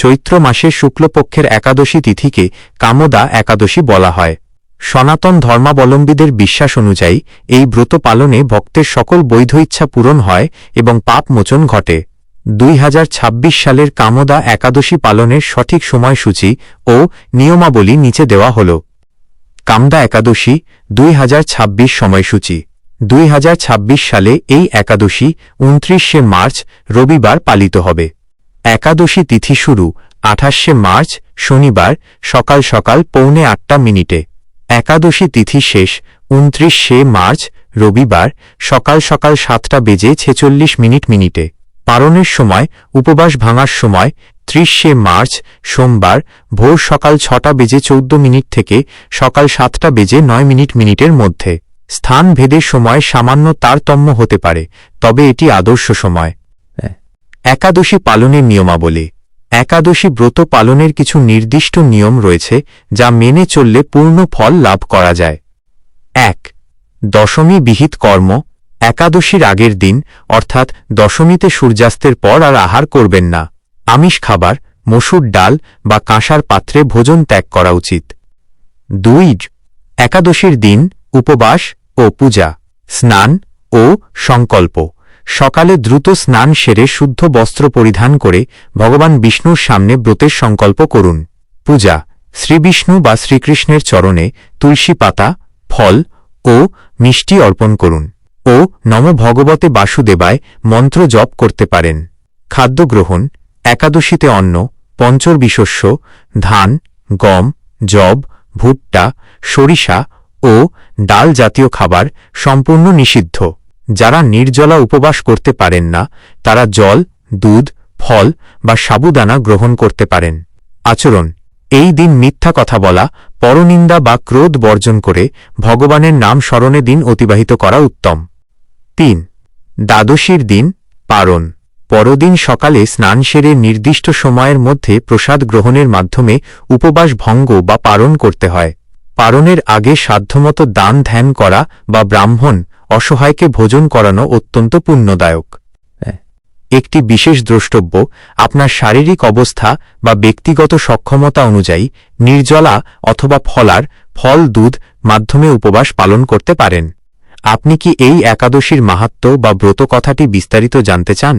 চৈত্র মাসের শুক্লপক্ষের একাদশী তিথিকে কামদা একাদশী বলা হয়। সনাতন ধর্মাবলম্বীদের বিশ্বাস অনুযায়ী এই ব্রত পালনে ভক্তের সকল বৈধ ইচ্ছা পূরণ হয় এবং পাপ মোচন ঘটে। 2026 সালের কামদা একাদশী পালনের সঠিক সময়সূচি ও নিয়মাবলী নিচে দেওয়া হল। কামদা একাদশী 2026 সময়সূচি। 2026 সালে এই একাদশী 29শে মার্চ রবিবার পালিত হবে। একাদশী তিথি শুরু 28শে মার্চ শনিবার সকাল সকাল 7:45। একাদশী তিথি শেষ 29শে মার্চ রবিবার সকাল সকাল 7:46 পারণের সময় উপবাস ভাঙার সময় 30শে মার্চ সোমবার ভোর সকাল 6:14 থেকে সকাল 7:09 মধ্যে। স্থান ভেদে সময় সামান্য তারতম্য হতে পারে, তবে এটি আদর্শ সময়। একাদশী পালনের নিয়মাবলী। একাদশী ব্রত পালনের কিছু নির্দিষ্ট নিয়ম রয়েছে যা মেনে চললে পূর্ণ ফল লাভ করা যায়। 1. দশমী বিহিত কর্ম। একাদশীর আগের দিন অর্থাৎ দশমীতে সূর্যাস্তের পর আর আহার করবেন না। আমিষ খাবার, মসুর ডাল বা কাঁসার পাত্রে ভোজন ত্যাগ করা উচিত। 2. একাদশীর দিন উপবাস ও পূজা। স্নান ও সংকল্প। সকালে দ্রুত স্নান সেরে শুদ্ধ বস্ত্র পরিধান করে ভগবান বিষ্ণুর সামনে ব্রতের সংকল্প করুন। পূজা। শ্রীবিষ্ণু বা শ্রীকৃষ্ণের চরণে তুলসী পাতা, ফল ও মিষ্টি অর্পণ করুন ও নম ভগবতে বাসুদেবায় মন্ত্র জপ করতে পারেন। খাদ্য গ্রহণ। একাদশীতে অন্ন, পঞ্চর্বিশস্য, ধান, গম, যব, ভুট্টা, সরিষা ও ডাল জাতীয় খাবার সম্পূর্ণ নিষিদ্ধ। যারা নির্জলা উপবাস করতে পারেন না তারা জল, দুধ, ফল বা সাবুদানা গ্রহণ করতে পারেন। আচরণ। এই দিন মিথ্যা কথা বলা, পরনিন্দা বা ক্রোধ বর্জন করে ভগবানের নাম স্মরণে দিন অতিবাহিত করা উত্তম। 3. দ্বাদশীর দিন পারণ। পরদিন সকালে স্নান সেরে নির্দিষ্ট সময়ের মধ্যে প্রসাদ গ্রহণের মাধ্যমে উপবাস ভঙ্গ বা পারণ করতে হয়। পারণের আগে সাধ্যমতো দান ধ্যান করা বা ব্রাহ্মণ অসহায়কে ভোজন করানো অত্যন্ত পুণ্যদায়ক। একটি বিশেষ দ্রষ্টব্য, আপনার শারীরিক অবস্থা বা ব্যক্তিগত সক্ষমতা অনুযায়ী নির্জলা অথবা ফলার ফল দুধ মাধ্যমে উপবাস পালন করতে পারেন। আপনি কি এই একাদশীর মাহাত্ম্য বা ব্রত কথাটি বিস্তারিত জানতে চান?